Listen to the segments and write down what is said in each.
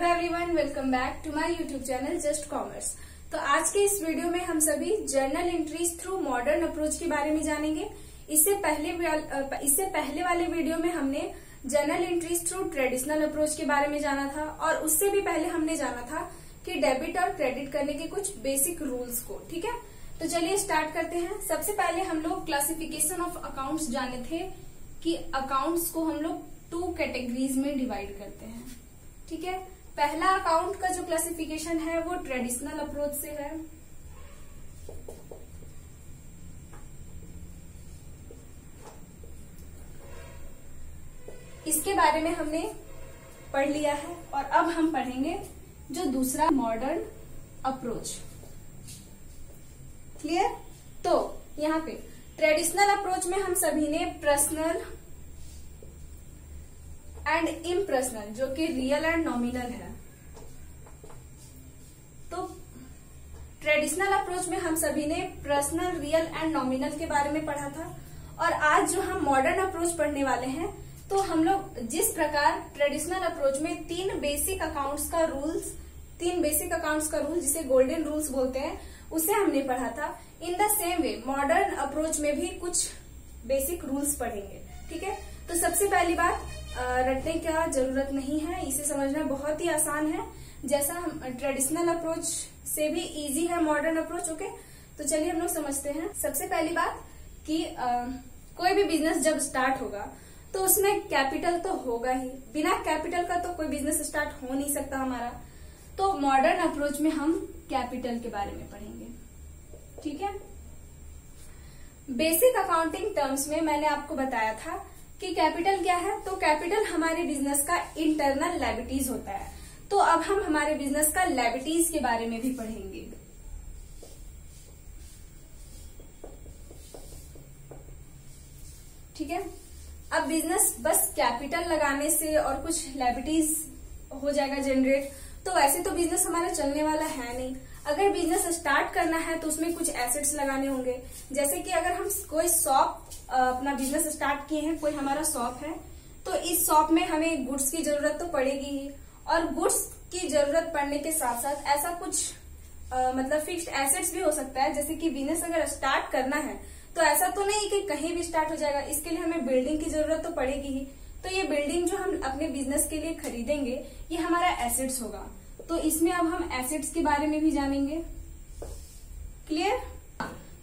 Everyone, welcome back to my YouTube channel just commerce. तो आज के इस वीडियो में हम सभी journal entries through modern approach के बारे में जानेंगे। इससे पहले वाले वीडियो में हमने journal entries through traditional approach के बारे में जाना था और उससे भी पहले हमने जाना था कि डेबिट और क्रेडिट करने के कुछ बेसिक रूल्स को। ठीक है, तो चलिए स्टार्ट करते हैं। सबसे पहले हम लोग क्लासिफिकेशन ऑफ अकाउंट्स जाने थे कि अकाउंट्स को हम लोग 2 कैटेगरीज में डिवाइड करते हैं। ठीक है, पहला अकाउंट का जो क्लासिफिकेशन है वो ट्रेडिशनल अप्रोच से है। इसके बारे में हमने पढ़ लिया है और अब हम पढ़ेंगे जो दूसरा मॉडर्न अप्रोच। क्लियर? तो यहाँ पे ट्रेडिशनल अप्रोच में हम सभी ने पर्सनल एंड इम्पर्सनल, जो कि रियल एंड नॉमिनल है, तो ट्रेडिशनल अप्रोच में हम सभी ने पर्सनल, रियल एंड नॉमिनल के बारे में पढ़ा था। और आज जो हम मॉडर्न अप्रोच पढ़ने वाले हैं, तो हम लोग जिस प्रकार ट्रेडिशनल अप्रोच में 3 बेसिक अकाउंट्स का रूल जिसे गोल्डन रूल्स बोलते हैं, उसे हमने पढ़ा था। In the same way modern approach में भी कुछ बेसिक रूल्स पढ़ेंगे। ठीक है, तो सबसे पहली बात, रटने का जरूरत नहीं है, इसे समझना बहुत ही आसान है। जैसा हम ट्रेडिशनल अप्रोच से भी इजी है मॉडर्न अप्रोच। ओके, तो चलिए हम लोग समझते हैं। सबसे पहली बात कि कोई भी बिजनेस जब स्टार्ट होगा तो उसमें कैपिटल तो होगा ही। बिना कैपिटल का तो कोई बिजनेस स्टार्ट हो नहीं सकता हमारा। तो मॉडर्न अप्रोच में हम कैपिटल के बारे में पढ़ेंगे। ठीक है, बेसिक अकाउंटिंग टर्म्स में मैंने आपको बताया था कि कैपिटल क्या है। तो कैपिटल हमारे बिजनेस का इंटरनल लायबिलिटीज होता है। तो अब हम हमारे बिजनेस का लायबिलिटीज के बारे में भी पढ़ेंगे। ठीक है, अब बिजनेस बस कैपिटल लगाने से और कुछ लायबिलिटीज हो जाएगा जनरेट, तो वैसे तो बिजनेस हमारा चलने वाला है नहीं। अगर बिजनेस स्टार्ट करना है तो उसमें कुछ एसेट्स लगाने होंगे। जैसे कि अगर हम कोई शॉप अपना बिजनेस स्टार्ट किए हैं, कोई हमारा शॉप है, तो इस शॉप में हमें गुड्स की जरूरत तो पड़ेगी ही। और गुड्स की जरूरत पड़ने के साथ साथ ऐसा कुछ मतलब फिक्स्ड एसेट्स भी हो सकता है। जैसे कि बिजनेस अगर स्टार्ट करना है तो ऐसा तो नहीं कि कहीं भी स्टार्ट हो जाएगा, इसके लिए हमें बिल्डिंग की जरूरत तो पड़ेगी ही। तो ये बिल्डिंग जो हम अपने बिजनेस के लिए खरीदेंगे, ये हमारा एसेट्स होगा। तो इसमें अब हम एसेट्स के बारे में भी जानेंगे। क्लियर?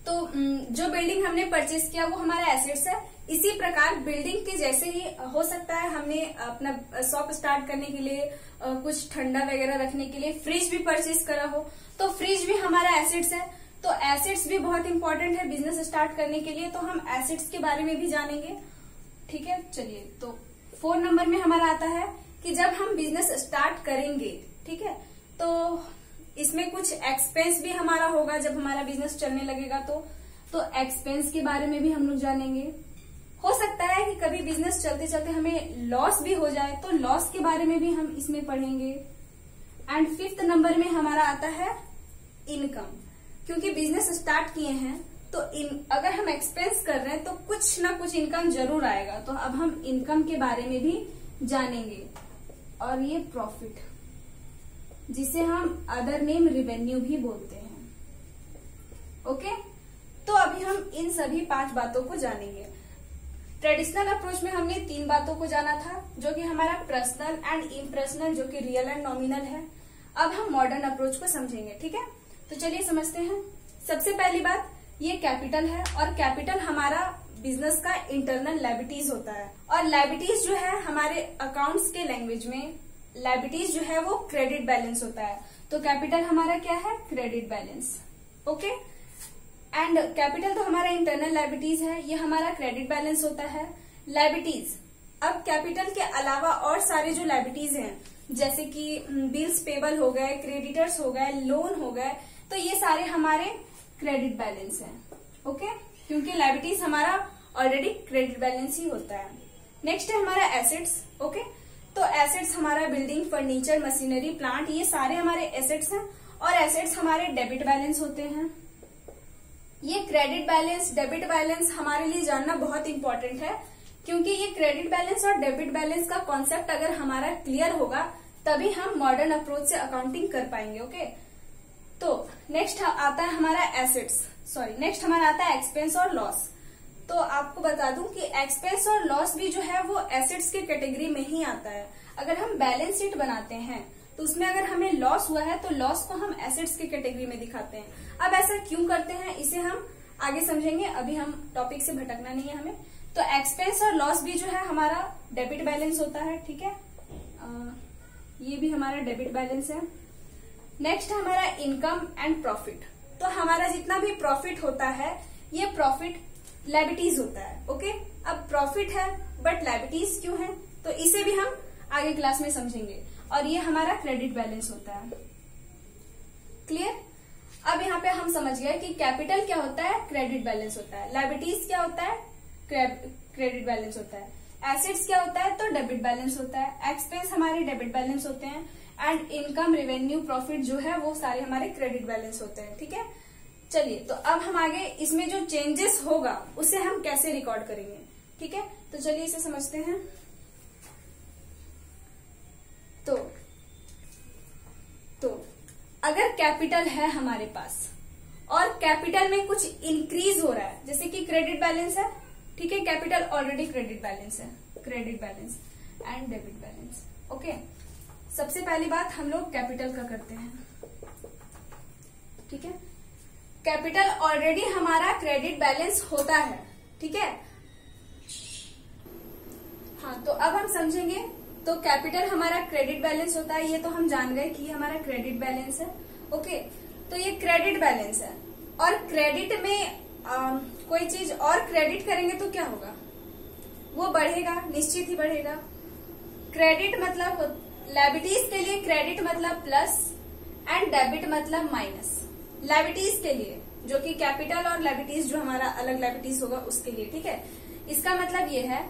तो जो बिल्डिंग हमने परचेज किया वो हमारा एसेट्स है। इसी प्रकार बिल्डिंग के जैसे ही हो सकता है हमने अपना शॉप स्टार्ट करने के लिए कुछ ठंडा वगैरह रखने के लिए फ्रिज भी परचेज करा हो, तो फ्रिज भी हमारा एसेट्स है। तो एसेट्स भी बहुत इंपॉर्टेंट है बिजनेस स्टार्ट करने के लिए, तो हम एसेट्स के बारे में भी जानेंगे। ठीक है, चलिए, तो 4 नंबर में हमारा आता है कि जब हम बिजनेस स्टार्ट करेंगे, ठीक है, तो इसमें कुछ एक्सपेंस भी हमारा होगा जब हमारा बिजनेस चलने लगेगा। तो एक्सपेंस के बारे में भी हम लोग जानेंगे। हो सकता है कि कभी बिजनेस चलते चलते हमें लॉस भी हो जाए, तो लॉस के बारे में भी हम इसमें पढ़ेंगे। एंड 5th नंबर में हमारा आता है इनकम। क्योंकि बिजनेस स्टार्ट किए हैं तो अगर हम एक्सपेंस कर रहे हैं तो कुछ ना कुछ इनकम जरूर आएगा। तो अब हम इनकम के बारे में भी जानेंगे। और ये प्रॉफिट, जिसे हम अदर नेम रेवेन्यू भी बोलते हैं। ओके, तो अभी हम इन सभी 5 बातों को जानेंगे। ट्रेडिशनल अप्रोच में हमने 3 बातों को जाना था, जो कि हमारा पर्सनल एंड इम्पर्सनल, जो कि रियल एंड नॉमिनल है। अब हम मॉडर्न अप्रोच को समझेंगे। ठीक है, तो चलिए समझते हैं। सबसे पहली बात, ये कैपिटल है और कैपिटल हमारा बिजनेस का इंटरनल लायबिलिटीज होता है। और लायबिलिटीज जो है हमारे अकाउंट्स के लैंग्वेज में, लायबिलिटीज जो है वो क्रेडिट बैलेंस होता है। तो कैपिटल हमारा क्या है? Credit balance. Okay, and capital तो हमारा इंटरनल लायबिलिटीज है, ये हमारा क्रेडिट बैलेंस होता है। लायबिलिटीज, अब कैपिटल के अलावा और सारे जो लायबिलिटीज हैं, जैसे कि बिल्स पेबल हो गए, क्रेडिटर्स हो गए, लोन हो गए, तो ये सारे हमारे क्रेडिट बैलेंस हैं। ओके, क्योंकि लायबिलिटीज हमारा ऑलरेडी क्रेडिट बैलेंस ही होता है। नेक्स्ट है हमारा एसेट्स। ओके, तो एसेट्स हमारा बिल्डिंग, फर्नीचर, मशीनरी, प्लांट, ये सारे हमारे एसेट्स हैं। और एसेट्स हमारे डेबिट बैलेंस होते हैं। ये क्रेडिट बैलेंस, डेबिट बैलेंस हमारे लिए जानना बहुत इंपॉर्टेंट है, क्योंकि ये क्रेडिट बैलेंस और डेबिट बैलेंस का कॉन्सेप्ट अगर हमारा क्लियर होगा तभी हम मॉडर्न अप्रोच से अकाउंटिंग कर पाएंगे। ओके, तो नेक्स्ट आता है हमारा नेक्स्ट हमारा आता है एक्सपेंस और लॉस। तो आपको बता दूं कि एक्सपेंस और लॉस भी जो है वो एसेट्स के कैटेगरी में ही आता है। अगर हम बैलेंस शीट बनाते हैं तो उसमें अगर हमें लॉस हुआ है तो लॉस को हम एसेट्स की कैटेगरी में दिखाते हैं। अब ऐसा क्यों करते हैं इसे हम आगे समझेंगे, अभी हम टॉपिक से भटकना नहीं है हमें। तो एक्सपेंस और लॉस भी जो है हमारा डेबिट बैलेंस होता है, ठीक है। ये भी हमारा डेबिट बैलेंस है। नेक्स्ट है हमारा इनकम एंड प्रॉफिट। तो हमारा जितना भी प्रॉफिट होता है ये प्रॉफिट लायबिलिटीज होता है। ओके, अब प्रॉफिट है बट लायबिलिटीज क्यों है, तो इसे भी हम आगे क्लास में समझेंगे। और ये हमारा क्रेडिट बैलेंस होता है। क्लियर? अब यहाँ पे हम समझ गए कि कैपिटल क्या होता है, क्रेडिट बैलेंस होता है। लायबिलिटीज क्या होता है, क्रेडिट बैलेंस होता है। एसेट्स क्या होता है, तो डेबिट बैलेंस होता है। एक्सपेंस हमारे डेबिट बैलेंस होते हैं एंड इनकम, रेवेन्यू, प्रॉफिट जो है वो सारे हमारे क्रेडिट बैलेंस होते हैं। ठीक है, चलिए तो अब हम आगे इसमें जो चेंजेस होगा उसे हम कैसे रिकॉर्ड करेंगे। ठीक है, तो चलिए इसे समझते हैं। तो अगर कैपिटल है हमारे पास और कैपिटल में कुछ इंक्रीज हो रहा है, जैसे कि क्रेडिट बैलेंस है, ठीक है, कैपिटल ऑलरेडी क्रेडिट बैलेंस है, credit balance and debit balance. Okay, सबसे पहली बात हम लोग कैपिटल का करते हैं। ठीक है, कैपिटल ऑलरेडी हमारा क्रेडिट बैलेंस होता है। ठीक है, हाँ, तो अब हम समझेंगे। तो कैपिटल हमारा क्रेडिट बैलेंस होता है, ये तो हम जान गए कि हमारा क्रेडिट बैलेंस है। ओके, तो ये क्रेडिट बैलेंस है और क्रेडिट में कोई चीज और क्रेडिट करेंगे तो क्या होगा, वो बढ़ेगा, निश्चित ही बढ़ेगा। क्रेडिट मतलब लायबिलिटीज के लिए क्रेडिट मतलब प्लस एंड डेबिट मतलब माइनस। लायबिलिटीज के लिए जो कि कैपिटल और लायबिलिटीज जो हमारा अलग लायबिलिटीज होगा उसके लिए। ठीक है, इसका मतलब ये है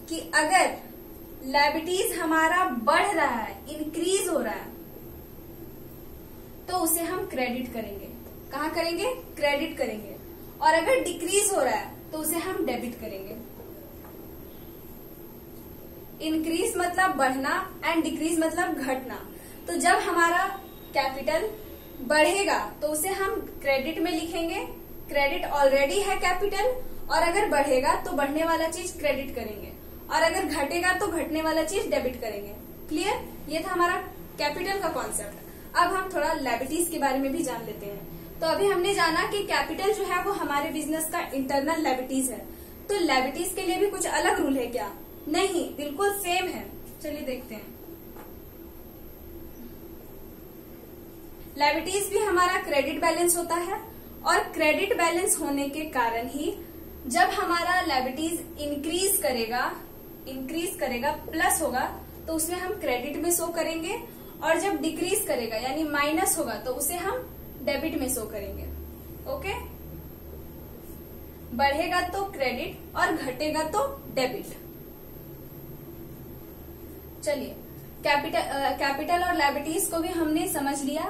कि अगर लायबिलिटीज हमारा बढ़ रहा है, इंक्रीज हो रहा है, तो उसे हम क्रेडिट करेंगे। कहाँ करेंगे, क्रेडिट करेंगे। और अगर डिक्रीज हो रहा है तो उसे हम डेबिट करेंगे। इंक्रीज मतलब बढ़ना एंड डिक्रीज मतलब घटना। तो जब हमारा कैपिटल बढ़ेगा तो उसे हम क्रेडिट में लिखेंगे, क्रेडिट ऑलरेडी है कैपिटल, और अगर बढ़ेगा तो बढ़ने वाला चीज क्रेडिट करेंगे, और अगर घटेगा तो घटने वाला चीज डेबिट करेंगे। क्लियर? ये था हमारा कैपिटल का कॉन्सेप्ट। अब हम थोड़ा लायबिलिटीज के बारे में भी जान लेते हैं। तो अभी हमने जाना कि कैपिटल जो है वो हमारे बिजनेस का इंटरनल लायबिलिटीज है। तो लायबिलिटीज के लिए भी कुछ अलग रूल है क्या? नहीं, बिल्कुल सेम है। चलिए देखते हैं। लायबिलिटीज भी हमारा क्रेडिट बैलेंस होता है, और क्रेडिट बैलेंस होने के कारण ही जब हमारा लायबिलिटीज इंक्रीज करेगा प्लस होगा तो उसमें हम क्रेडिट में शो करेंगे, और जब डिक्रीज करेगा यानी माइनस होगा तो उसे हम डेबिट में शो करेंगे। ओके, बढ़ेगा तो क्रेडिट और घटेगा तो डेबिट। चलिए, कैपिटल और लायबिलिटीज को भी हमने समझ लिया।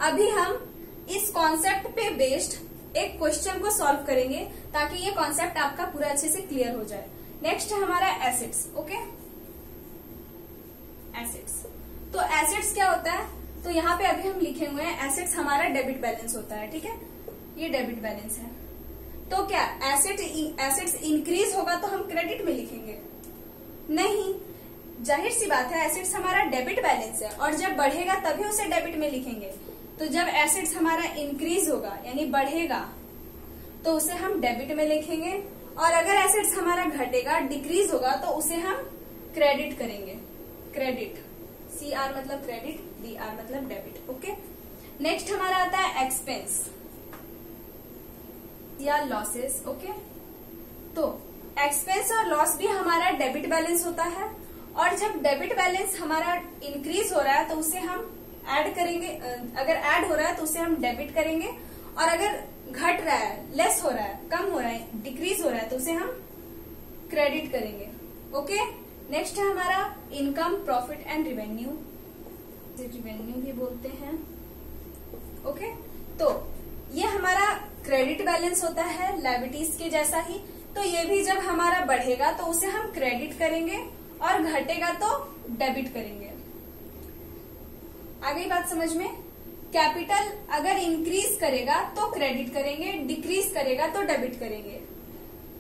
अभी हम इस कॉन्सेप्ट पे बेस्ड एक क्वेश्चन को सॉल्व करेंगे ताकि ये कॉन्सेप्ट आपका पूरा अच्छे से क्लियर हो जाए। नेक्स्ट है हमारा एसेट्स। Okay, assets. तो एसेट्स क्या होता है, तो यहाँ पे अभी हम लिखे हुए हैं एसेट्स हमारा डेबिट बैलेंस होता है। ठीक है, ये डेबिट बैलेंस है। तो क्या एसेट्स इंक्रीज होगा तो हम क्रेडिट में लिखेंगे? नहीं, जाहिर सी बात है, एसेट्स हमारा डेबिट बैलेंस है और जब बढ़ेगा तभी उसे डेबिट में लिखेंगे। तो जब एसेट्स हमारा इंक्रीज होगा यानी बढ़ेगा तो उसे हम डेबिट में लिखेंगे, और अगर एसेट्स हमारा घटेगा, डिक्रीज होगा, तो उसे हम क्रेडिट करेंगे। क्रेडिट, CR मतलब क्रेडिट, DR मतलब डेबिट। ओके, नेक्स्ट हमारा आता है एक्सपेंस या लॉसेस। ओके, तो एक्सपेंस और लॉस भी हमारा डेबिट बैलेंस होता है, और जब डेबिट बैलेंस हमारा इंक्रीज हो रहा है तो उसे हम ऐड करेंगे, अगर ऐड हो रहा है तो उसे हम डेबिट करेंगे, और अगर घट रहा है, लेस हो रहा है, कम हो रहा है, डिक्रीज हो रहा है तो उसे हम क्रेडिट करेंगे। ओके, नेक्स्ट है हमारा income, profit and revenue, revenue भी बोलते हैं। ओके, तो ये हमारा क्रेडिट बैलेंस होता है लायबिलिटीज के जैसा ही। तो ये भी जब हमारा बढ़ेगा तो उसे हम क्रेडिट करेंगे और घटेगा तो डेबिट करेंगे। आ गई बात समझ में? कैपिटल अगर इंक्रीज करेगा तो क्रेडिट करेंगे, डिक्रीज करेगा तो डेबिट करेंगे।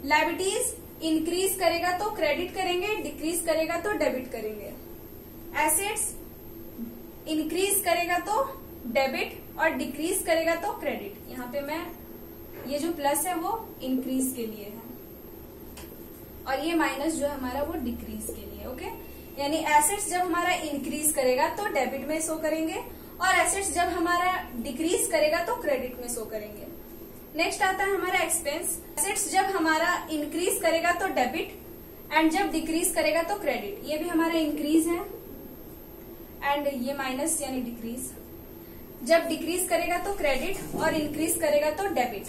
लायबिलिटीज इंक्रीज करेगा तो क्रेडिट करेंगे, डिक्रीज करेगा तो डेबिट करेंगे। एसेट्स इंक्रीज करेगा तो डेबिट और डिक्रीज करेगा तो क्रेडिट। यहाँ पे मैं ये जो प्लस है वो इंक्रीज के लिए है और ये माइनस जो है हमारा वो डिक्रीज के लिए। ओके, यानी एसेट्स जब हमारा इंक्रीज करेगा तो डेबिट में शो करेंगे और एसेट्स जब हमारा डिक्रीज करेगा तो क्रेडिट में शो करेंगे। नेक्स्ट आता है हमारा एक्सपेंस। एसेट्स जब हमारा इंक्रीज करेगा तो डेबिट एंड जब डिक्रीज करेगा तो क्रेडिट। ये भी हमारा इंक्रीज है एंड ये माइनस यानी डिक्रीज। जब डिक्रीज करेगा तो क्रेडिट और इंक्रीज करेगा तो डेबिट।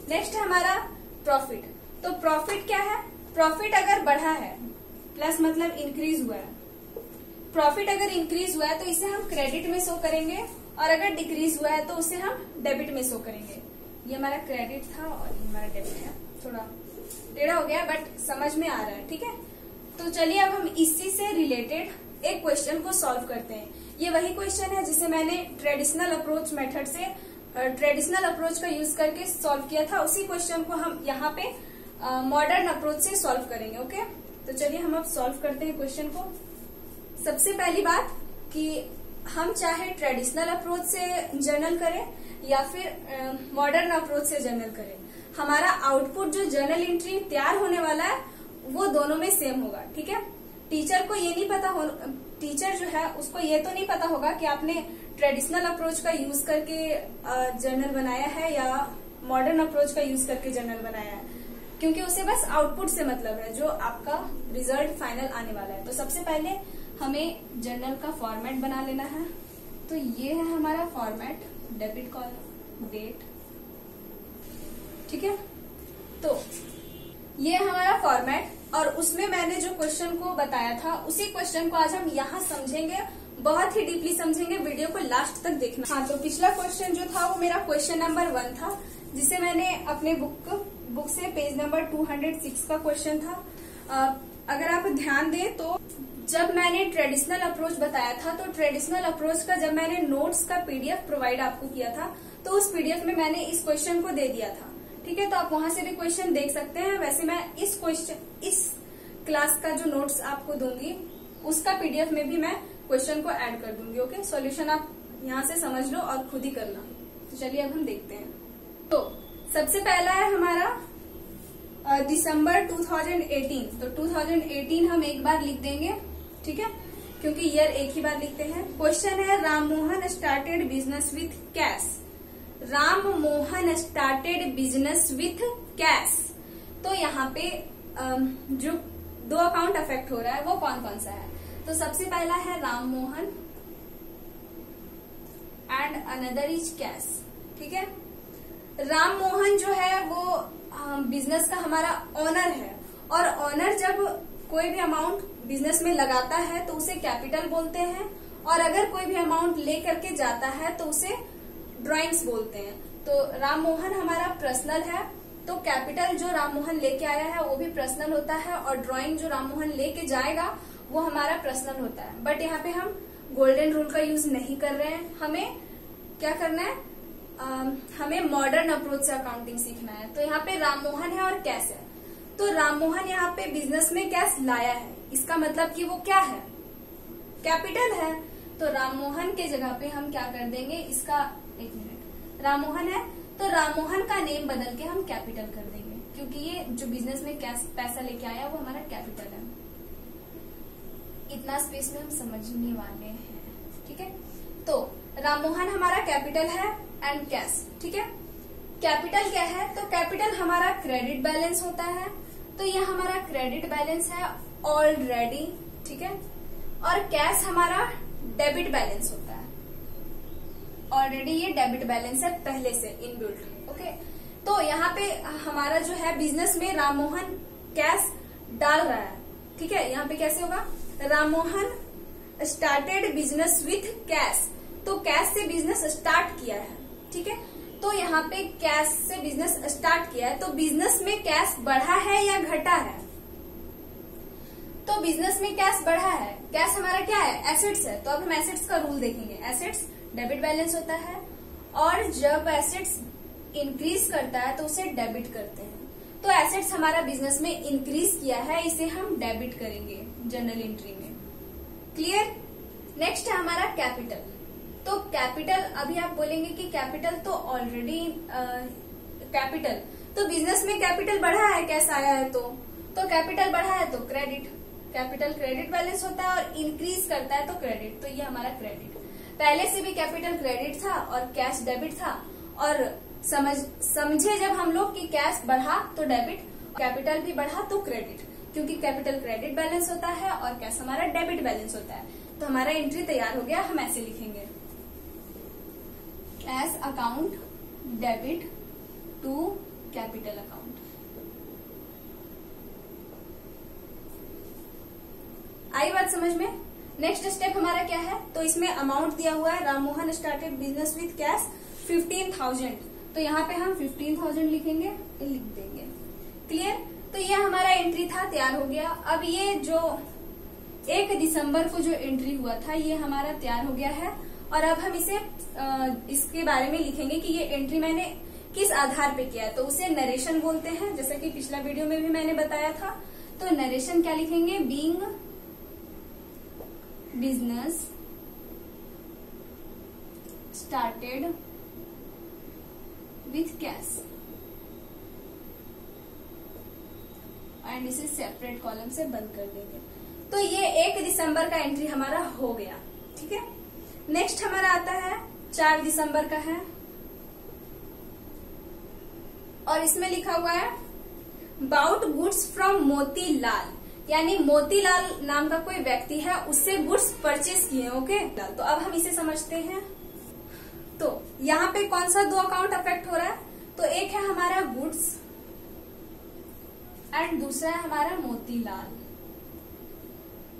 नेक्स्ट है हमारा प्रॉफिट। तो प्रॉफिट क्या है? प्रॉफिट अगर बढ़ा है, प्लस मतलब इंक्रीज हुआ है, प्रॉफिट अगर इंक्रीज हुआ है तो इसे हम क्रेडिट में शो करेंगे और अगर डिक्रीज हुआ है तो उसे हम डेबिट में शो करेंगे। ये हमारा क्रेडिट था और ये हमारा डेबिट है। थोड़ा टेढ़ा हो गया बट समझ में आ रहा है, ठीक है। तो चलिए अब हम इसी से रिलेटेड एक क्वेश्चन को सॉल्व करते हैं। ये वही क्वेश्चन है जिसे मैंने ट्रेडिशनल अप्रोच मेथड से ट्रेडिशनल अप्रोच का यूज करके सॉल्व किया था। उसी क्वेश्चन को हम यहाँ पे मॉडर्न अप्रोच से सॉल्व करेंगे। ओके, तो चलिए हम अब सॉल्व करते हैं क्वेश्चन को। सबसे पहली बात कि हम चाहे ट्रेडिशनल अप्रोच से जर्नल करें या फिर मॉडर्न अप्रोच से जर्नल करें, हमारा आउटपुट जो जर्नल एंट्री तैयार होने वाला है वो दोनों में सेम होगा, ठीक है। टीचर को ये नहीं पता हो, टीचर जो है उसको ये तो नहीं पता होगा कि आपने ट्रेडिशनल अप्रोच का यूज करके जर्नल बनाया है या मॉडर्न अप्रोच का यूज करके जर्नल बनाया है, क्योंकि उसे बस आउटपुट से मतलब है जो आपका रिजल्ट फाइनल आने वाला है। तो सबसे पहले हमें जर्नल का फॉर्मेट बना लेना है। तो ये है हमारा फॉर्मेट, डेबिट कॉलम, डेट, ठीक है। तो ये हमारा फॉर्मेट और उसमें मैंने जो क्वेश्चन को बताया था उसी क्वेश्चन को आज हम यहाँ समझेंगे, बहुत ही डीपली समझेंगे। वीडियो को लास्ट तक देखना। हाँ, तो पिछला क्वेश्चन जो था वो मेरा क्वेश्चन नंबर 1 था, जिसे मैंने अपने बुक से पेज नंबर 206 का क्वेश्चन था। अगर आप ध्यान दें तो जब मैंने ट्रेडिशनल अप्रोच बताया था तो ट्रेडिशनल अप्रोच का जब मैंने नोट्स का पीडीएफ प्रोवाइड आपको किया था तो उस पीडीएफ में मैंने इस क्वेश्चन को दे दिया था, ठीक है। तो आप वहां से भी क्वेश्चन देख सकते हैं। वैसे मैं इस क्लास का जो नोट्स आपको दूंगी उसका पीडीएफ में भी मैं क्वेश्चन को ऐड कर दूंगी। ओके, सॉल्यूशन आप यहाँ से समझ लो और खुद ही करना। तो चलिए अब हम देखते हैं। तो सबसे पहला है हमारा दिसंबर 2018। तो 2018 हम एक बार लिख देंगे, ठीक है, क्योंकि ईयर एक ही बार लिखते हैं। क्वेश्चन है Ram Mohan started business with cash. Ram Mohan started business with cash. तो यहाँ पे जो 2 अकाउंट अफेक्ट हो रहा है वो कौन कौन सा है? तो सबसे पहला है Ram Mohan and another is cash, ठीक है। राम मोहन जो है वो बिजनेस का हमारा ऑनर है और ऑनर जब कोई भी अमाउंट बिजनेस में लगाता है तो उसे कैपिटल बोलते हैं और अगर कोई भी अमाउंट ले करके जाता है तो उसे ड्राइंग्स बोलते हैं। तो राम मोहन हमारा पर्सनल है, तो कैपिटल जो राम मोहन लेके आया है वो भी पर्सनल होता है और ड्राइंग जो राम मोहन लेके जाएगा वो हमारा पर्सनल होता है। बट यहाँ पे हम गोल्डन रूल का यूज नहीं कर रहे हैं। हमें क्या करना है, हमें मॉडर्न अप्रोच से अकाउंटिंग सीखना है। तो यहाँ पे राम मोहन है और कैश है। तो राम मोहन यहाँ पे बिजनेस में कैश लाया है, इसका मतलब कि वो क्या है, कैपिटल है। तो राम मोहन के जगह पे हम क्या कर देंगे, इसका एक मिनट, राम मोहन है तो राम मोहन का नेम बदल के हम कैपिटल कर देंगे, क्योंकि ये जो बिजनेस में कैश पैसा लेके आया वो हमारा कैपिटल है। इतना स्पेस में हम समझने वाले हैं, ठीक है। तो राम मोहन हमारा कैपिटल है एंड कैश, ठीक है। कैपिटल क्या है, तो कैपिटल हमारा क्रेडिट बैलेंस होता है। तो ये हमारा क्रेडिट बैलेंस है ऑलरेडी, ठीक है। और कैश हमारा डेबिट बैलेंस होता है, ऑलरेडी ये डेबिट बैलेंस है पहले से इनबिल्ट। ओके, तो यहाँ पे हमारा जो है बिजनेस में राम मोहन कैश डाल रहा है, ठीक है। यहाँ पे कैसे होगा, Ram Mohan started business with cash. तो कैश से बिजनेस स्टार्ट किया है, ठीक है। तो यहाँ पे कैश से बिजनेस स्टार्ट किया है, तो बिजनेस में कैश बढ़ा है या घटा है? तो बिजनेस में कैश बढ़ा है, कैश हमारा क्या है, एसेट्स है। तो अब हम एसेट्स का रूल देखेंगे। एसेट्स डेबिट बैलेंस होता है, और जब एसेट्स इंक्रीज करता है तो उसे डेबिट करते हैं। तो एसेट्स हमारा बिजनेस में इंक्रीज किया है, इसे हम डेबिट करेंगे जर्नल एंट्री में। क्लियर। नेक्स्ट है हमारा कैपिटल। तो कैपिटल, अभी आप बोलेंगे कि कैपिटल तो ऑलरेडी कैपिटल, तो बिजनेस में कैपिटल बढ़ा है, कैश आया है तो कैपिटल बढ़ा है तो क्रेडिट। कैपिटल क्रेडिट बैलेंस होता है और इंक्रीज करता है तो क्रेडिट। तो ये हमारा क्रेडिट। पहले से भी कैपिटल क्रेडिट था और कैश डेबिट था, और समझे जब हम लोग कि कैश बढ़ा तो डेबिट, कैपिटल भी बढ़ा तो क्रेडिट, क्योंकि कैपिटल क्रेडिट बैलेंस होता है और कैश हमारा डेबिट बैलेंस होता है। तो हमारा एंट्री तैयार हो गया। हम ऐसे लिखेंगे, cash account debit to capital account. आई बात समझ में। नेक्स्ट स्टेप हमारा क्या है, तो इसमें अमाउंट दिया हुआ है, Ram Mohan started business with cash 15,000। तो यहाँ पे हम 15,000 लिखेंगे, लिख देंगे। क्लियर। तो ये हमारा एंट्री था, तैयार हो गया। अब ये जो 1 दिसंबर को जो एंट्री हुआ था ये हमारा तैयार हो गया है, और अब हम इसे इसके बारे में लिखेंगे कि ये एंट्री मैंने किस आधार पे किया है। तो उसे नरेशन बोलते हैं, जैसा कि पिछला वीडियो में भी मैंने बताया था। तो नरेशन क्या लिखेंगे, being business started with cash, and इसे सेपरेट कॉलम से बंद कर देंगे। तो ये 1 दिसंबर का एंट्री हमारा हो गया। ठीक है। नेक्स्ट हमारा आता है 4 दिसंबर का है, और इसमें लिखा हुआ है बाउट गुड्स फ्रॉम मोतीलाल, यानी मोतीलाल नाम का कोई व्यक्ति है, उससे गुड्स परचेज किए। ओके। तो अब हम इसे समझते हैं। तो यहाँ पे कौन सा 2 अकाउंट अफेक्ट हो रहा है, तो एक है हमारा गुड्स एंड दूसरा है हमारा मोतीलाल।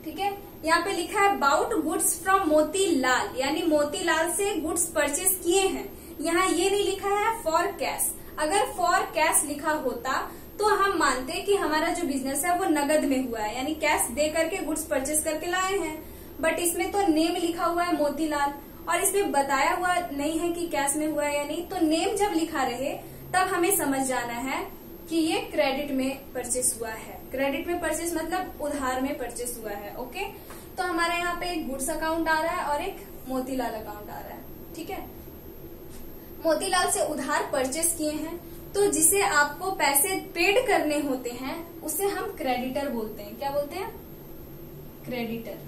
ठीक है। यहाँ पे लिखा है बाउट गुड्स फ्रॉम मोतीलाल, यानी मोतीलाल से गुड्स परचेज किए हैं। यहाँ ये नहीं लिखा है फॉर कैश। अगर फॉर कैश लिखा होता तो हम मानते कि हमारा जो बिजनेस है वो नगद में हुआ है, यानी कैश दे करके गुड्स परचेज करके लाए हैं। बट इसमें तो नेम लिखा हुआ है मोतीलाल, और इसमें बताया हुआ नहीं है कि कैश में हुआ है या नहीं। तो नेम जब लिखा रहे तब हमें समझ जाना है कि ये क्रेडिट में परचेस हुआ है। क्रेडिट में परचेस मतलब उधार में परचेस हुआ है। ओके। तो हमारे यहाँ पे एक गुड्स अकाउंट आ रहा है और एक मोतीलाल अकाउंट आ रहा है। ठीक है। मोतीलाल से उधार परचेस किए हैं, तो जिसे आपको पैसे पेड करने होते हैं उसे हम क्रेडिटर बोलते हैं। क्या बोलते हैं, क्रेडिटर।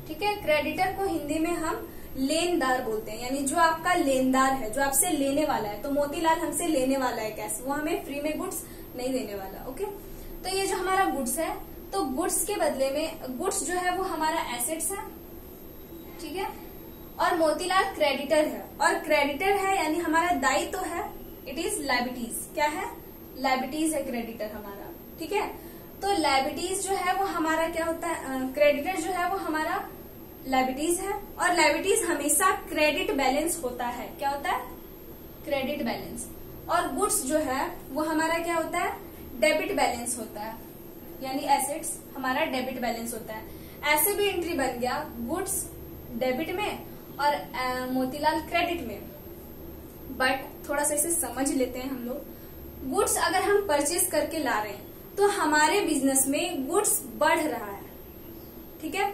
ठीक है। क्रेडिटर को हिंदी में हम लेनदार बोलते हैं, यानी जो आपका लेनदार है, जो आपसे लेने वाला है। तो मोतीलाल हमसे लेने वाला है कैश, वो हमें फ्री में गुड्स नहीं देने वाला। ओके। तो ये जो हमारा गुड्स है, तो गुड्स के बदले में गुड्स जो है वो हमारा एसेट्स है। ठीक है। और मोतीलाल क्रेडिटर है, और क्रेडिटर है यानी हमारा दायित्व है, इट इज लायबिलिटीज। क्या है, लायबिलिटीज है क्रेडिटर हमारा। ठीक है। तो लायबिलिटीज जो है वो हमारा क्या होता है, क्रेडिटर जो है वो हमारा लायबिलिटीज है, और लायबिलिटीज हमेशा क्रेडिट बैलेंस होता है। क्या होता है, क्रेडिट बैलेंस। और गुड्स जो है वो हमारा क्या होता है, डेबिट बैलेंस होता है, यानी एसेट्स हमारा डेबिट बैलेंस होता है। ऐसे भी एंट्री बन गया गुड्स डेबिट में और मोतीलाल क्रेडिट में। बट थोड़ा सा इसे समझ लेते हैं हम लोग। गुड्स अगर हम परचेज करके ला रहे हैं तो हमारे बिजनेस में गुड्स बढ़ रहा है। ठीक है।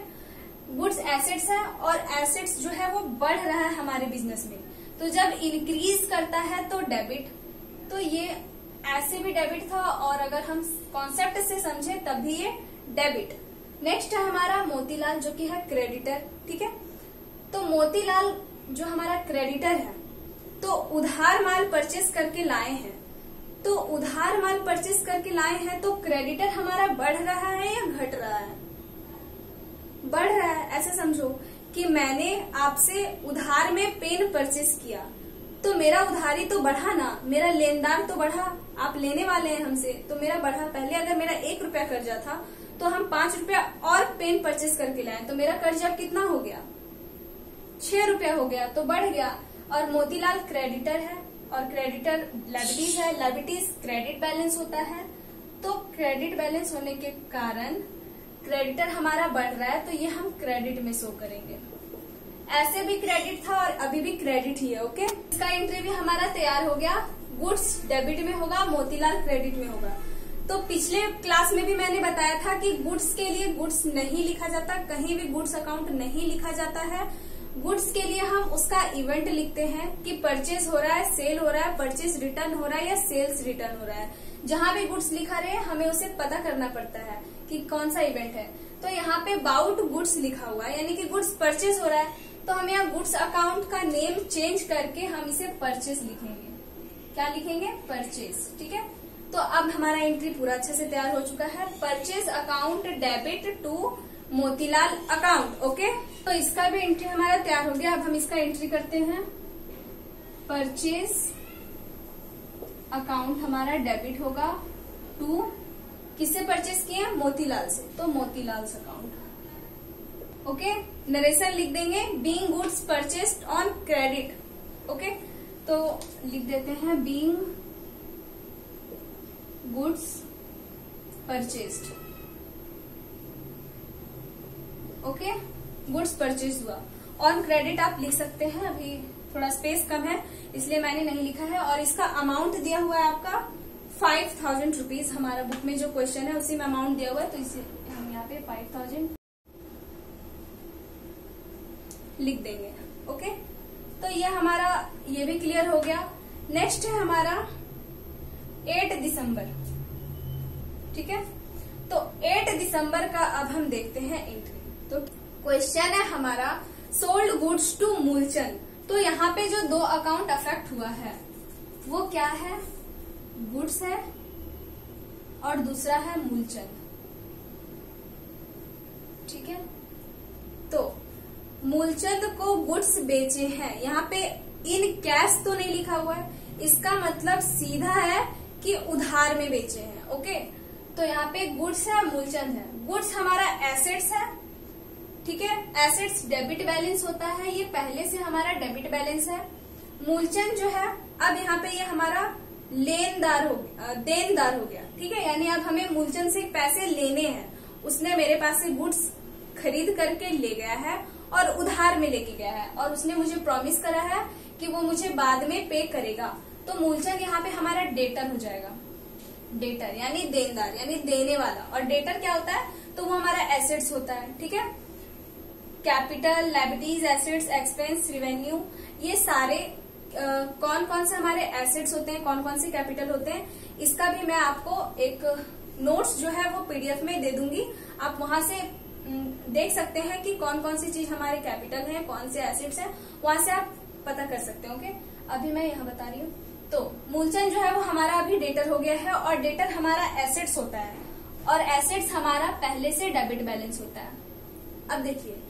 गुड्स एसेट्स है और एसेट्स जो है वो बढ़ रहा है हमारे बिजनेस में। तो जब इंक्रीज करता है तो डेबिट, तो ये ऐसे भी डेबिट था, और अगर हम कॉन्सेप्ट से समझे तब भी ये डेबिट। नेक्स्ट है हमारा मोतीलाल जो कि है क्रेडिटर। ठीक है। तो मोतीलाल जो हमारा क्रेडिटर है, तो उधार माल परचेस करके लाए हैं। तो उधार माल परचेस करके लाए हैं तो क्रेडिटर हमारा बढ़ रहा है या घट रहा है, बढ़ रहा है। ऐसे समझो कि मैंने आपसे उधार में पेन परचेस किया, तो मेरा उधारी तो बढ़ा ना, मेरा लेनदार तो बढ़ा, आप लेने वाले हैं हमसे तो मेरा बढ़ा। पहले अगर मेरा 1 रुपया कर्जा था तो हम 5 रुपया और पेन परचेस करके लाए, तो मेरा कर्जा कितना हो गया, 6 रुपया हो गया, तो बढ़ गया। और मोतीलाल क्रेडिटर है और क्रेडिटर लायबिलिटीज है, लायबिलिटीज क्रेडिट बैलेंस होता है। तो क्रेडिट बैलेंस होने के कारण क्रेडिटर हमारा बढ़ रहा है तो ये हम क्रेडिट में शो करेंगे। ऐसे भी क्रेडिट था और अभी भी क्रेडिट ही है। ओके, इसका एंट्री भी हमारा तैयार हो गया। गुड्स डेबिट में होगा, मोतीलाल क्रेडिट में होगा। तो पिछले क्लास में भी मैंने बताया था कि गुड्स के लिए गुड्स नहीं लिखा जाता, कहीं भी गुड्स अकाउंट नहीं लिखा जाता है। गुड्स के लिए हम उसका इवेंट लिखते हैं कि परचेज हो रहा है, सेल हो रहा है, परचेज रिटर्न हो रहा है या सेल्स रिटर्न हो रहा है। जहां भी गुड्स लिखा रहे हमें उसे पता करना पड़ता है कि कौन सा इवेंट है। तो यहाँ पे बाउट गुड्स लिखा हुआ है, यानी कि गुड्स परचेज हो रहा है, तो हम यहाँ गुड्स अकाउंट का नेम चेंज करके हम इसे परचेज लिखेंगे। क्या लिखेंगे? परचेज। ठीक है, तो अब हमारा एंट्री पूरा अच्छे से तैयार हो चुका है। Purchase account debit to Motilal account. Okay, तो इसका भी एंट्री हमारा तैयार हो गया। अब हम इसका एंट्री करते हैं। परचेज अकाउंट हमारा डेबिट होगा टू, किससे परचेज किए? मोतीलाल से, तो मोतीलाल अकाउंट। ओके, नरेशन लिख देंगे being goods purchased on credit. Okay, तो लिख देते हैं being goods purchased. Okay, goods purchase हुआ। ऑन क्रेडिट आप लिख सकते हैं, अभी थोड़ा स्पेस कम है इसलिए मैंने नहीं लिखा है। और इसका अमाउंट दिया हुआ है आपका 5000 रुपीज। हमारा बुक में जो क्वेश्चन है उसी में अमाउंट दिया हुआ है, तो इसे हम यहाँ पे 5000 लिख देंगे। ओके, तो ये हमारा ये भी क्लियर हो गया। नेक्स्ट है हमारा 8 दिसंबर। ठीक है, तो 8 दिसंबर का अब हम देखते हैं एंट्री। तो क्वेश्चन है हमारा सोल्ड गुड्स टू मूलचंद। तो यहाँ पे जो दो अकाउंट अफेक्ट हुआ है वो क्या है? गुड्स है और दूसरा है मूलचंद। ठीक है, तो मूलचंद को गुड्स बेचे हैं, यहाँ पे इन कैश तो नहीं लिखा हुआ है, इसका मतलब सीधा है कि उधार में बेचे हैं। ओके, तो यहाँ पे गुड्स है, मूलचंद है। गुड्स हमारा एसेट्स है। ठीक है, एसेट्स डेबिट बैलेंस होता है, ये पहले से हमारा डेबिट बैलेंस है। मूलचंद जो है अब यहाँ पे ये हमारा देनदार हो गया। ठीक है, यानी अब हमें मूलचंद से पैसे लेने हैं। उसने मेरे पास से गुड्स खरीद करके ले गया है और उधार में लेके गया है, और उसने मुझे प्रॉमिस करा है कि वो मुझे बाद में पे करेगा। तो मूलचंद यहाँ पे हमारा डेटर हो जाएगा। डेटर यानी देनदार यानी देने वाला, और डेटर क्या होता है? तो वो हमारा एसेट्स होता है। ठीक है, capital, liabilities, assets, expense, revenue, ये सारे कौन कौन से हमारे एसेट्स होते हैं, कौन कौन से कैपिटल होते हैं, इसका भी मैं आपको एक नोट्स जो है वो पीडीएफ में दे दूंगी। आप वहां से देख सकते हैं कि कौन कौन सी चीज हमारे कैपिटल है, कौन से एसेट्स है, वहां से आप पता कर सकते हैं। ओके, अभी मैं यहाँ बता रही हूँ। तो मूलचंद जो है वो हमारा अभी डेटर हो गया है, और डेटर हमारा एसेट्स होता है, और एसेट्स हमारा पहले से डेबिट बैलेंस होता है। अब देखिए,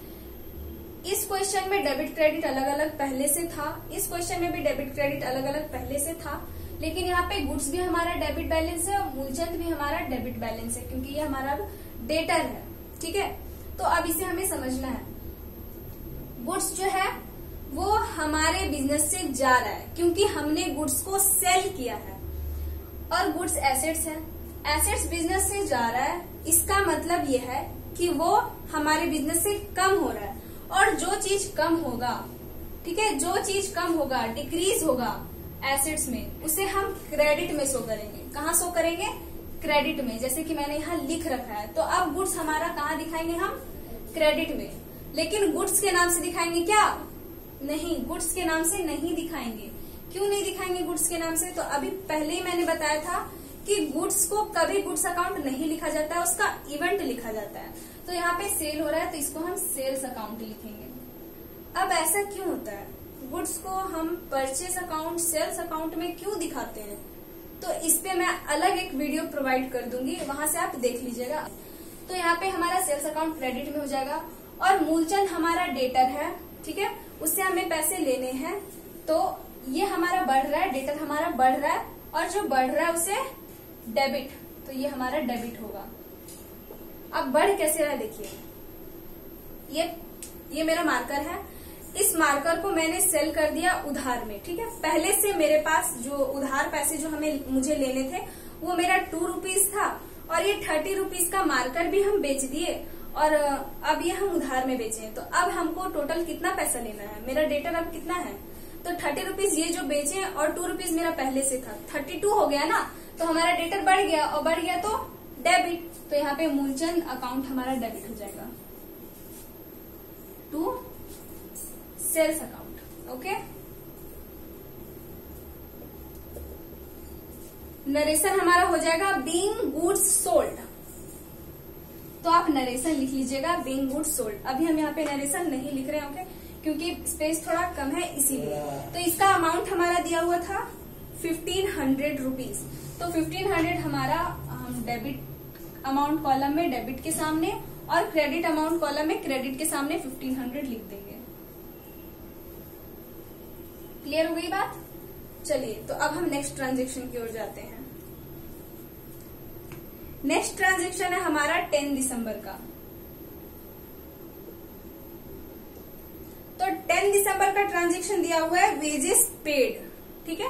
इस क्वेश्चन में डेबिट क्रेडिट अलग अलग पहले से था, इस क्वेश्चन में भी डेबिट क्रेडिट अलग अलग पहले से था, लेकिन यहाँ पे गुड्स भी हमारा डेबिट बैलेंस है और मूलचंद भी हमारा डेबिट बैलेंस है, क्योंकि ये हमारा अब डेटर है। ठीक है, तो अब इसे हमें समझना है। गुड्स जो है वो हमारे बिजनेस से जा रहा है क्योंकि हमने गुड्स को सेल किया है, और गुड्स एसेट्स है। एसेट्स बिजनेस से जा रहा है, इसका मतलब ये है कि वो हमारे बिजनेस से कम हो रहा है, और जो चीज कम होगा, ठीक है, जो चीज कम होगा, डिक्रीज होगा एसेट्स में, उसे हम क्रेडिट में शो करेंगे। कहाँ शो करेंगे? क्रेडिट में। जैसे कि मैंने यहाँ लिख रखा है, तो अब गुड्स हमारा कहाँ दिखाएंगे हम? क्रेडिट में। लेकिन गुड्स के नाम से दिखाएंगे क्या? नहीं, गुड्स के नाम से नहीं दिखाएंगे। क्यों नहीं दिखाएंगे गुड्स के नाम से? तो अभी पहले ही मैंने बताया था कि गुड्स को कभी गुड्स अकाउंट नहीं लिखा जाता है, उसका इवेंट लिखा जाता है। तो यहाँ पे सेल हो रहा है तो इसको हम सेल्स अकाउंट लिखेंगे। अब ऐसा क्यों होता है? गुड्स को हम परचेस अकाउंट, सेल्स अकाउंट में क्यों दिखाते हैं? तो इस पे मैं अलग एक वीडियो प्रोवाइड कर दूंगी, वहां से आप देख लीजिएगा। तो यहाँ पे हमारा सेल्स अकाउंट क्रेडिट में हो जाएगा, और मूलचंद हमारा डेटर है। ठीक है, उससे हमें पैसे लेने हैं, तो ये हमारा बढ़ रहा है, डेटर हमारा बढ़ रहा है, और जो बढ़ रहा है उसे डेबिट, तो ये हमारा डेबिट होगा। अब बढ़ कैसे रहा है देखिए, ये मेरा मार्कर है, इस मार्कर को मैंने सेल कर दिया उधार में। ठीक है, पहले से मेरे पास जो उधार पैसे जो मुझे लेने थे वो मेरा 2 रुपीज था, और ये 30 रुपीज का मार्कर भी हम बेच दिए और अब ये हम उधार में बेचे। तो अब हमको टोटल कितना पैसा लेना है, मेरा डेटर अब कितना है, तो 30 रुपीज ये जो बेचे और 2 रुपीज मेरा पहले से था, 32 हो गया ना। तो हमारा डेटर बढ़ गया और बढ़ गया तो डेबिट, तो यहाँ पे मूलचंद अकाउंट हमारा डेबिट हो जाएगा to sales account. Okay, narration हमारा हो जाएगा बीइंग गुड्स सोल्ड। तो आप नरेशन लिख लीजिएगा बीइंग गुड्स सोल्ड। अभी हम यहाँ पे नरेशन नहीं लिख रहे हैं, ओके, क्योंकि स्पेस थोड़ा कम है इसीलिए। तो इसका अमाउंट हमारा दिया हुआ था 1500 रुपीज। तो 1500 हमारा हम डेबिट अमाउंट कॉलम में डेबिट के सामने और क्रेडिट अमाउंट कॉलम में क्रेडिट के सामने 1500 लिख देंगे। क्लियर हो गई बात? चलिए, तो अब हम नेक्स्ट ट्रांजेक्शन की ओर जाते हैं। नेक्स्ट ट्रांजेक्शन है हमारा 10 दिसंबर का। तो 10 दिसंबर का ट्रांजेक्शन दिया हुआ है वेजेस पेड। ठीक है,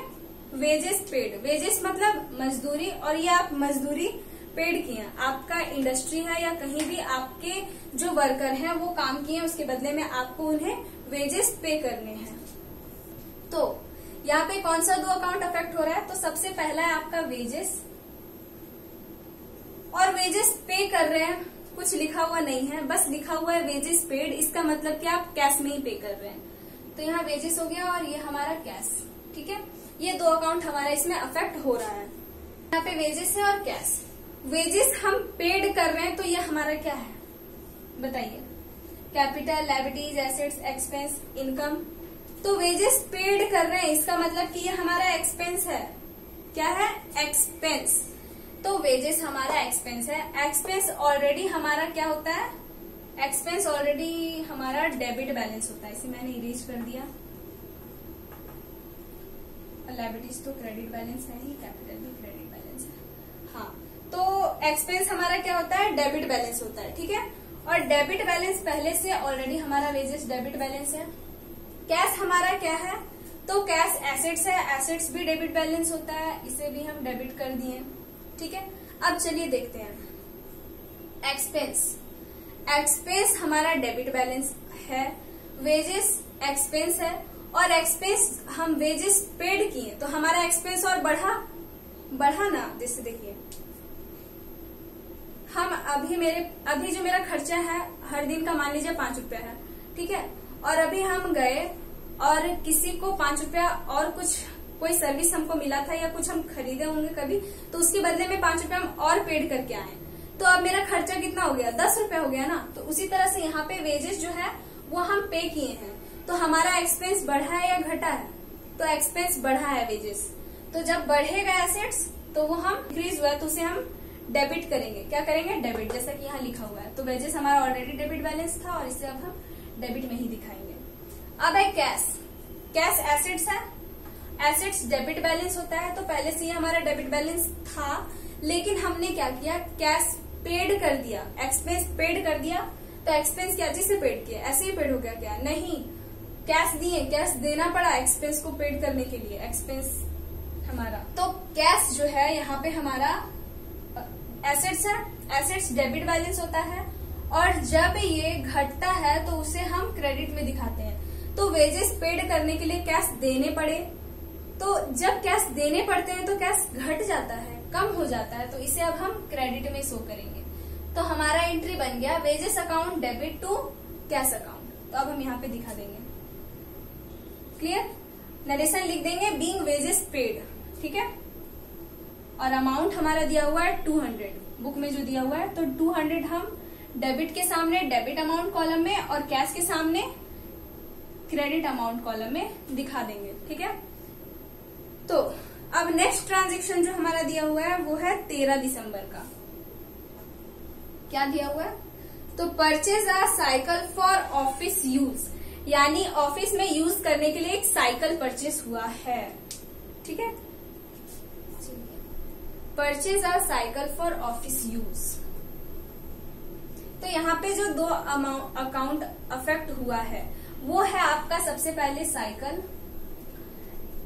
वेजेस पेड, वेजेस मतलब मजदूरी, और ये आप मजदूरी पेड किए, आपका इंडस्ट्री है या कहीं भी आपके जो वर्कर हैं वो काम किए, उसके बदले में आपको उन्हें वेजेस पे करने हैं। तो यहाँ पे कौन सा 2 अकाउंट अफेक्ट हो रहा है, तो सबसे पहला है आपका वेजेस, और वेजेस पे कर रहे हैं, कुछ लिखा हुआ नहीं है, बस लिखा हुआ है वेजेस पेड। इसका मतलब कि आप कैश में ही पे कर रहे हैं। तो यहाँ वेजेस हो गया और ये हमारा कैश। ठीक है, ये 2 अकाउंट हमारा इसमें अफेक्ट हो रहा है। यहाँ पे वेजेस है और कैश। वेजेस हम पेड कर रहे हैं, तो ये हमारा क्या है बताइए, capital, liabilities, assets, expense, income. तो वेजेस पेड कर रहे हैं, इसका मतलब कि ये हमारा एक्सपेंस है। क्या है? एक्सपेंस। तो वेजेस हमारा एक्सपेंस है। एक्सपेंस ऑलरेडी हमारा क्या होता है, एक्सपेंस ऑलरेडी हमारा डेबिट बैलेंस होता है। इसे मैंने इरेज कर दिया। लायबिलिटीज तो क्रेडिट बैलेंस है ही, कैपिटल भी क्रेडिट बैलेंस है। हाँ, तो एक्सपेंस हमारा क्या होता है, डेबिट बैलेंस होता है। ठीक है, और डेबिट बैलेंस पहले से ऑलरेडी हमारा वेजेस डेबिट बैलेंस है। कैश हमारा क्या है, तो कैश एसेट्स है, एसेट्स भी डेबिट बैलेंस होता है, इसे भी हम डेबिट कर दिए। ठीक है, अब चलिए देखते हैं एक्सपेंस। एक्सपेंस हमारा डेबिट बैलेंस है, वेजेस एक्सपेंस है, और एक्सपेंस हम वेजेस पेड किए, तो हमारा एक्सपेंस और बढ़ा ना। जैसे देखिए, हम अभी जो मेरा खर्चा है हर दिन का, मान लीजिए 5 रुपया है। ठीक है, और अभी हम गए और किसी को 5 रुपया और कुछ कोई सर्विस हमको मिला था या कुछ हम खरीदे होंगे कभी, तो उसके बदले में 5 रुपया हम और पेड करके आए, तो अब मेरा खर्चा कितना हो गया, 10 रुपया हो गया ना। तो उसी तरह से यहाँ पे वेजेस जो है वो हम पे किए हैं, तो हमारा एक्सपेंस बढ़ा है या घटा है, तो एक्सपेंस बढ़ा है वेजेस। तो जब बढ़ेगा एसेट्स तो वो हम इंक्रीज हुआ है, तो उसे हम डेबिट करेंगे। क्या करेंगे, डेबिट, जैसा कि यहाँ लिखा हुआ है। तो वेजेस हमारा ऑलरेडी डेबिट बैलेंस था और इसे अब हम डेबिट में ही दिखाएंगे। अब है कैश। कैश एसेट्स है, एसेट्स डेबिट बैलेंस होता है, तो पहले से ही हमारा डेबिट बैलेंस था, लेकिन हमने क्या किया, कैश पेड कर दिया, एक्सपेंस पेड कर दिया। तो एक्सपेंस क्या चीज से पेड किया, ऐसे ही पेड हो गया क्या, नहीं, कैश दिए, कैश देना पड़ा एक्सपेंस को पेड करने के लिए, एक्सपेंस हमारा। तो कैश जो है यहाँ पे हमारा एसेट्स है, एसेट्स डेबिट बैलेंस होता है, और जब ये घटता है तो उसे हम क्रेडिट में दिखाते हैं। तो वेजेस पेड करने के लिए कैश देने पड़े, तो जब कैश देने पड़ते हैं तो कैश घट जाता है, कम हो जाता है, तो इसे अब हम क्रेडिट में शो करेंगे। तो हमारा एंट्री बन गया wages account debit to cash account. तो अब हम यहाँ पे दिखा देंगे। क्लियर? नरेशन लिख देंगे बीइंग वेजेस पेड। ठीक है, और अमाउंट हमारा दिया हुआ है 200, बुक में जो दिया हुआ है। तो 200 हम डेबिट के सामने डेबिट अमाउंट कॉलम में और कैश के सामने क्रेडिट अमाउंट कॉलम में दिखा देंगे। ठीक है, तो अब नेक्स्ट ट्रांजेक्शन जो हमारा दिया हुआ है वो है 13 दिसंबर का। क्या दिया हुआ है, तो purchase a cycle for office use, यानी ऑफिस में यूज करने के लिए एक साइकिल परचेज हुआ है। ठीक है, purchase a cycle for office use. तो यहाँ पे जो 2 अकाउंट अफेक्ट हुआ है वो है आपका सबसे पहले cycle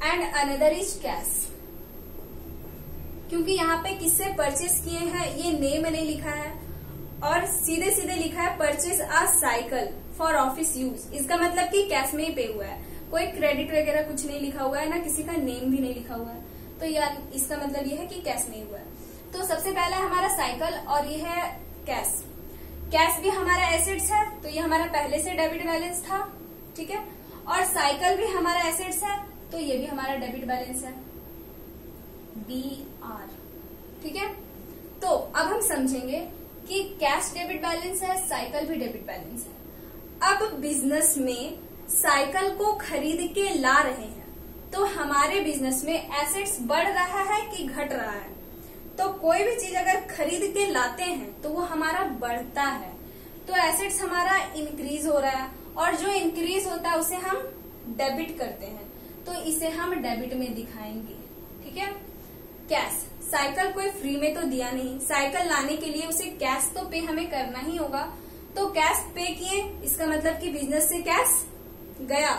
and another is cash. क्योंकि यहाँ पे किससे परचेस किए हैं ये नेम नहीं लिखा है और सीधे सीधे लिखा है purchase a cycle for office use. इसका मतलब कि कैश में ही पे हुआ है, कोई क्रेडिट वगैरह कुछ नहीं लिखा हुआ है, ना किसी का नेम भी नहीं लिखा हुआ है। तो यार इसका मतलब ये है कि कैश नहीं हुआ है। तो सबसे पहला हमारा साइकिल और ये है कैश। कैश भी हमारा एसेट्स है, तो ये हमारा पहले से डेबिट बैलेंस था, ठीक है। और साइकिल भी हमारा एसेट्स है, तो ये भी हमारा डेबिट बैलेंस है, BR, ठीक है। तो अब हम समझेंगे कि कैश डेबिट बैलेंस है, साइकिल भी डेबिट बैलेंस है। अब बिजनेस में साइकिल को खरीद के ला रहे हैं, तो हमारे बिजनेस में एसेट्स बढ़ रहा है कि घट रहा है? तो कोई भी चीज अगर खरीद के लाते हैं तो वो हमारा बढ़ता है, तो एसेट्स हमारा इंक्रीज हो रहा है, और जो इंक्रीज होता है उसे हम डेबिट करते हैं, तो इसे हम डेबिट में दिखाएंगे, ठीक है। कैश, साइकिल कोई फ्री में तो दिया नहीं, साइकिल लाने के लिए उसे कैश तो पे हमें करना ही होगा, तो कैश पे किए, इसका मतलब कि बिजनेस से कैश गया,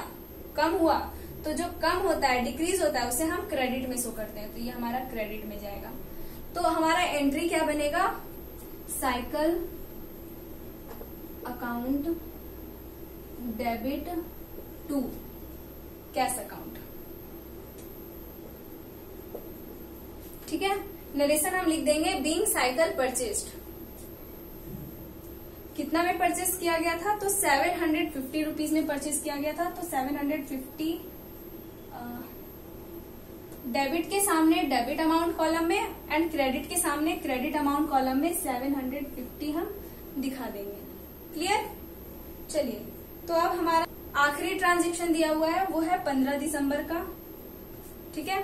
कम हुआ, तो जो कम होता है, डिक्रीज होता है, उसे हम क्रेडिट में शो करते हैं, तो ये हमारा क्रेडिट में जाएगा। तो हमारा एंट्री क्या बनेगा? Cycle account debit to cash account, ठीक है। नरेशन हम लिख देंगे बीइंग साइकिल परचेस्ड। कितना में परचेस किया गया था? तो 750 रुपीज में परचेस किया गया था, तो 750 डेबिट के सामने डेबिट अमाउंट कॉलम में एंड क्रेडिट के सामने क्रेडिट अमाउंट कॉलम में 750 हम दिखा देंगे। क्लियर? चलिए, तो अब हमारा आखिरी ट्रांजेक्शन दिया हुआ है वो है 15 दिसंबर का, ठीक है।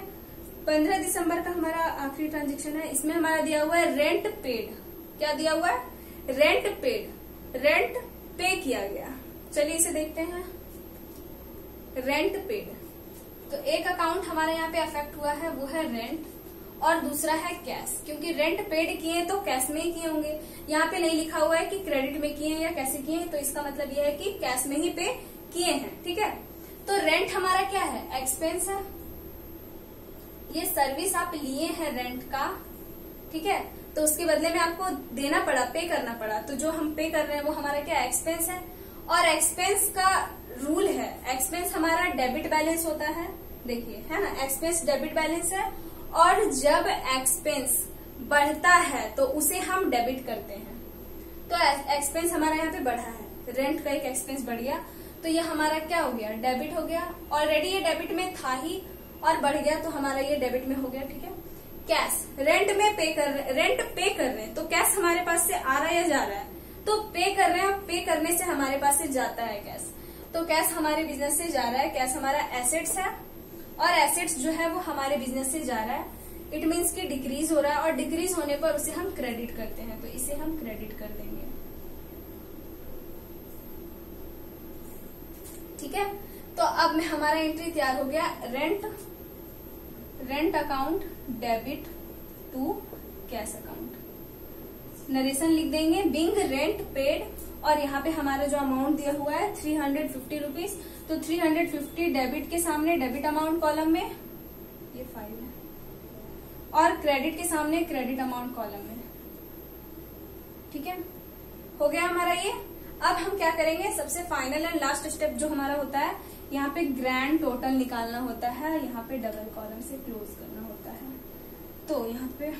15 दिसंबर का हमारा आखिरी ट्रांजेक्शन है। इसमें हमारा दिया हुआ है रेंट पेड। क्या दिया हुआ है? रेंट पेड, रेंट पे किया गया। चलिए इसे देखते हैं। रेंट पेड, तो एक अकाउंट हमारे यहाँ पे अफेक्ट हुआ है वो है रेंट, और दूसरा है कैश, क्योंकि रेंट पेड किए तो कैश में ही किए होंगे। यहाँ पे नहीं लिखा हुआ है कि क्रेडिट में किए या कैसे किए, तो इसका मतलब यह है कि कैश में ही पे किए हैं, ठीक है। तो रेंट हमारा क्या है? एक्सपेंस है, ये सर्विस आप लिए हैं रेंट का, ठीक है, तो उसके बदले में आपको देना पड़ा, पे करना पड़ा, तो जो हम पे कर रहे हैं वो हमारा क्या? एक्सपेंस है। और एक्सपेंस का रूल है, एक्सपेंस हमारा डेबिट बैलेंस होता है, देखिए, है ना, एक्सपेंस डेबिट बैलेंस है, और जब एक्सपेंस बढ़ता है तो उसे हम डेबिट करते हैं। तो एक्सपेंस हमारा यहाँ पे बढ़ा है, रेंट का एक एक्सपेंस बढ़ गया, तो ये हमारा क्या हो गया? डेबिट हो गया। ऑलरेडी ये डेबिट में था ही और बढ़ गया, तो हमारा ये डेबिट में हो गया, ठीक है। कैश, रेंट में पे कर रहे, रेंट पे कर रहे हैं, तो कैश हमारे पास से आ रहा है या जा रहा है? तो पे कर रहे हैं, पे करने से हमारे पास से जाता है कैश, तो कैश हमारे बिजनेस से जा रहा है। कैश हमारा एसेट्स है, और एसेट्स जो है वो हमारे बिजनेस से जा रहा है, इट मीन्स कि डिक्रीज हो रहा है, और डिक्रीज होने पर उसे हम क्रेडिट करते हैं, तो इसे हम क्रेडिट कर देंगे, ठीक है। तो अब में हमारा एंट्री तैयार हो गया, rent account debit to cash account. Narration लिख देंगे बीइंग रेंट पेड, और यहाँ पे हमारा जो अमाउंट दिया हुआ है 350 रुपीज, तो 350 डेबिट के सामने डेबिट अमाउंट कॉलम में, ये 5 है, और क्रेडिट के सामने क्रेडिट अमाउंट कॉलम में, ठीक है। हो गया हमारा ये। अब हम क्या करेंगे? सबसे फाइनल एंड लास्ट स्टेप जो हमारा होता है, यहाँ पे ग्रैंड टोटल निकालना होता है, यहाँ पे डबल कॉलम से क्लोज करना होता है। तो यहाँ पे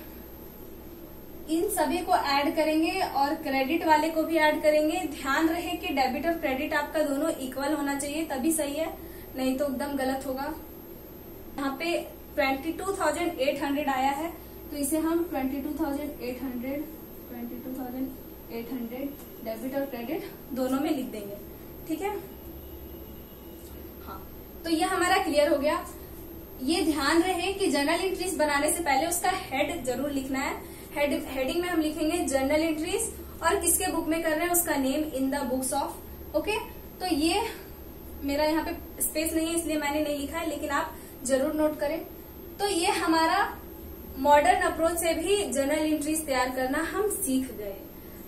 इन सभी को ऐड करेंगे और क्रेडिट वाले को भी ऐड करेंगे। ध्यान रहे कि डेबिट और क्रेडिट आपका दोनों इक्वल होना चाहिए, तभी सही है, नहीं तो एकदम गलत होगा। यहाँ पे 22,800 आया है, तो इसे हम 22,800 डेबिट और क्रेडिट दोनों में लिख देंगे, ठीक है। हाँ, तो ये हमारा क्लियर हो गया। ये ध्यान रहे कि जर्नल एंट्रीज बनाने से पहले उसका हेड जरूर लिखना है। हेडिंग में हम लिखेंगे जर्नल एंट्रीज, और किसके बुक में कर रहे हैं उसका name in the books of, okay. तो ये मेरा यहाँ पे स्पेस नहीं है इसलिए मैंने नहीं लिखा है, लेकिन आप जरूर नोट करें। तो ये हमारा मॉडर्न अप्रोच से भी जर्नल एंट्रीज तैयार करना हम सीख गए।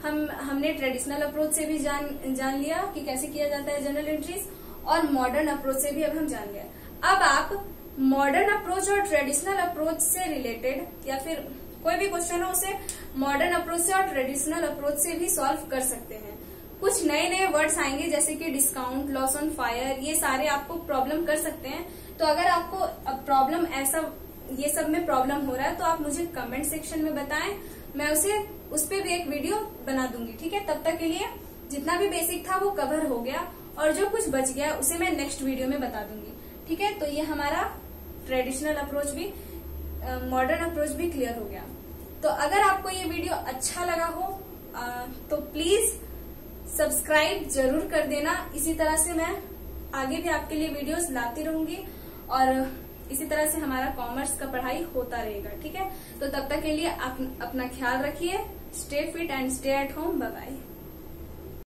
हमने ट्रेडिशनल अप्रोच से भी जान लिया कि कैसे किया जाता है जर्नल एंट्रीज, और मॉडर्न अप्रोच से भी अब हम जान गए। अब आप मॉडर्न अप्रोच और ट्रेडिशनल अप्रोच से रिलेटेड या फिर कोई भी क्वेश्चन हो उसे मॉडर्न अप्रोच से और ट्रेडिशनल अप्रोच से भी सॉल्व कर सकते हैं। कुछ नए नए वर्ड्स आएंगे जैसे कि डिस्काउंट, लॉस ऑन फायर, ये सारे आपको प्रॉब्लम कर सकते हैं। तो अगर आपको प्रॉब्लम ऐसा ये सब में प्रॉब्लम हो रहा है तो आप मुझे कमेंट सेक्शन में बताएं, मैं उस पे भी एक वीडियो बना दूंगी। ठीक है, तब तक के लिए जितना भी बेसिक था वो कवर हो गया और जो कुछ बच गया उसे मैं नेक्स्ट वीडियो में बता दूंगी। ठीक है, तो ये हमारा ट्रेडिशनल अप्रोच भी मॉडर्न अप्रोच भी क्लियर हो गया। तो अगर आपको ये वीडियो अच्छा लगा हो तो प्लीज सब्सक्राइब जरूर कर देना। इसी तरह से मैं आगे भी आपके लिए वीडियोस लाती रहूंगी और इसी तरह से हमारा कॉमर्स का पढ़ाई होता रहेगा। ठीक है, तो तब तक के लिए आप अपना ख्याल रखिए। Stay fit and stay at home. Bye bye.